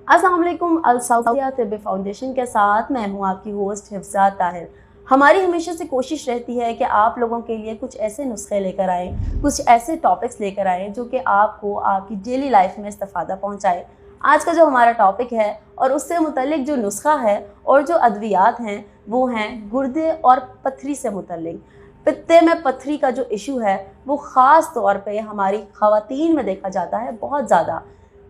अस्सलाम वालेकुम। अल सऊदिया तिब्बी फाउंडेशन के साथ मैं हूँ आपकी होस्ट हिफ्ज़ा ताहिर। हमारी हमेशा से कोशिश रहती है कि आप लोगों के लिए कुछ ऐसे नुस्खे लेकर आएँ, कुछ ऐसे टॉपिक्स लेकर आएँ जो कि आपको आपकी डेली लाइफ में इस्तेफ़ादा पहुँचाए। आज का जो हमारा टॉपिक है और उससे मुतल्लिक जो नुस्खा है और जो अद्वियात हैं वो हैं गुर्दे और पथरी से मुतल्लिक। पित्ते में पथरी का जो इशू है वो ख़ास तौर पे हमारी ख़वातीन में देखा जाता है बहुत ज़्यादा।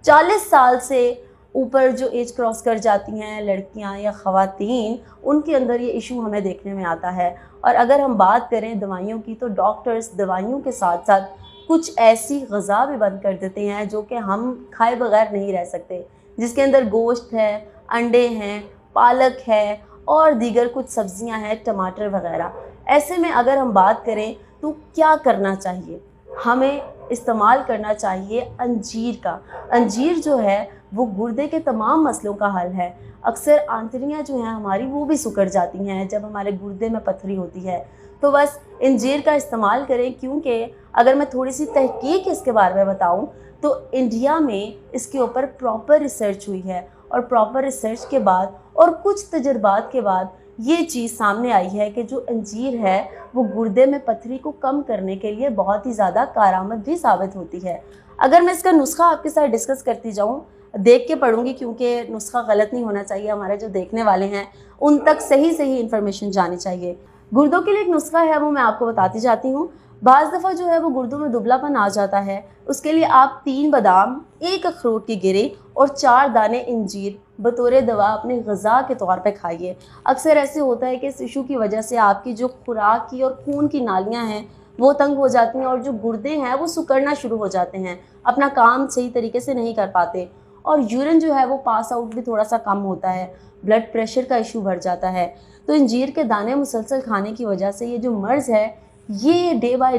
40 साल से ऊपर जो एज क्रॉस कर जाती हैं लड़कियां या ख़वातीन, उनके अंदर ये इशू हमें देखने में आता है। और अगर हम बात करें दवाइयों की तो डॉक्टर्स दवाइयों के साथ साथ कुछ ऐसी ग़िज़ा भी बंद कर देते हैं जो कि हम खाए बगैर नहीं रह सकते, जिसके अंदर गोश्त है, अंडे हैं, पालक है और दीगर कुछ सब्ज़ियां हैं, टमाटर वगैरह। ऐसे में अगर हम बात करें तो क्या करना चाहिए, हमें इस्तेमाल करना चाहिए अंजीर का। अंजीर जो है वो गुर्दे के तमाम मसलों का हल है। अक्सर आंतड़ियाँ जो हैं हमारी वो भी सिकुड़ जाती हैं जब हमारे गुर्दे में पथरी होती है, तो बस अंजीर का इस्तेमाल करें। क्योंकि अगर मैं थोड़ी सी तहकीक इसके बारे में बताऊं तो इंडिया में इसके ऊपर प्रॉपर रिसर्च हुई है और प्रॉपर रिसर्च के बाद और कुछ तजुर्बात के बाद ये चीज़ सामने आई है कि जो अंजीर है वो गुर्दे में पथरी को कम करने के लिए बहुत ही ज़्यादा कारआमद भी साबित होती है। अगर मैं इसका नुस्खा आपके साथ डिस्कस करती जाऊँ, देख के पढ़ूंगी क्योंकि नुस्खा गलत नहीं होना चाहिए, हमारे जो देखने वाले हैं उन तक सही सही इन्फॉर्मेशन जानी चाहिए। गुर्दों के लिए एक नुस्खा है वो मैं आपको बताती जाती हूँ। बाज़ दफ़ा जो है वो गुर्दों में दुबलापन आ जाता है, उसके लिए आप 3 बादाम, 1 अखरोट की गिरी और 4 दाने इंजीर बतौर दवा अपने ग़िज़ा के तौर पे खाइए। अक्सर ऐसे होता है कि इस इशू की वजह से आपकी जो खुराक की और खून की नालियाँ हैं वो तंग हो जाती हैं और जो गुर्दे हैं वो सिकुड़ना शुरू हो जाते हैं, अपना काम सही तरीके से नहीं कर पाते और यूरिन जो है वो पास आउट भी थोड़ा सा कम होता है, ब्लड प्रेशर का इशू बढ़ जाता है। तो इंजीर के दाने मुसलसल खाने की वजह से ये जो मर्ज़ है ये डे बाय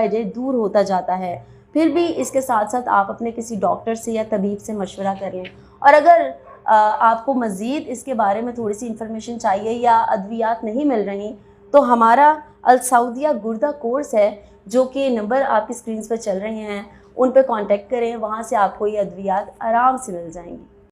डे दूर होता जाता है। फिर भी इसके साथ साथ आप अपने किसी डॉक्टर से या तबीब से मशवरा कर लें। और अगर आपको मज़ीद इसके बारे में थोड़ी सी इन्फॉर्मेशन चाहिए या अद्वियात नहीं मिल रही तो हमारा अल सऊदिया गुर्दा कोर्स है, जो कि नंबर आपकी स्क्रीन पर चल रहे हैं, उन पर कांटेक्ट करें, वहाँ से आपको ये अद्वियात आराम से मिल जाएंगी।